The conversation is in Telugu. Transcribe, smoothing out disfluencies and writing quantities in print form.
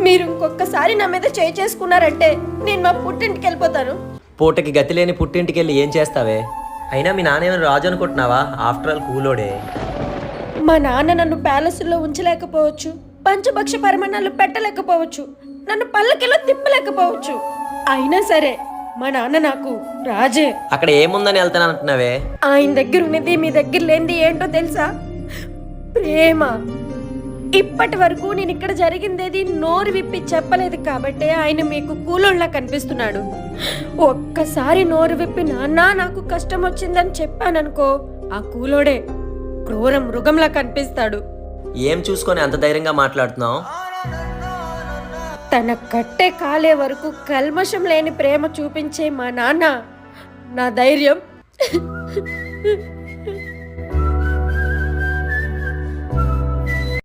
మీరు ఇంకొకసారి నా మీద చేయి చేసుకున్నారంటే నేను మా పుట్టింటికి వెళ్ళిపోతాను. పూటకి గతి లేని పుట్టింటికి వెళ్ళి ఏం చేస్తావే? అయినా మీ నాన్న ఏమైనా రాజు అనుకుంటున్నావా? ఆఫ్టర్ ఆల్ కూలోడే. మా నాన్న నన్ను ప్యాలెస్లో ఉంచలేకపోవచ్చు, పంచభక్ష పరిమాణాలు పెట్టలేకపోవచ్చు, నన్ను పల్లకిలో తిప్పలేకపోవచ్చు. అయినా సరే మా నాన్న నాకు రాజే. అక్కడ ఏముందని వెళ్తాను అంటున్నావే? ఆయన దగ్గర ఉన్నది మీ దగ్గర లేనిది ఏంటో తెలుసా? ప్రేమ. ఇప్పటి వరకు నేను ఇక్కడ జరిగిందేది నోరు విప్పి చెప్పలేదు కాబట్టే ఆయన మీకు కూలోళ్ళ కనిపిస్తున్నాడు. ఒక్కసారి నోరు విప్పి నాన్న నాకు కష్టం వచ్చిందని చెప్పాననుకో, ఆ కూలోడే క్రూర మృగంలా కనిపిస్తాడు. ఏం చూసుకొని అంత ధైర్యంగా మాట్లాడుతున్నావు? తన కట్టె కాలే వరకు కల్మషం లేని ప్రేమ చూపించే మా నాన్న నా ధైర్యం.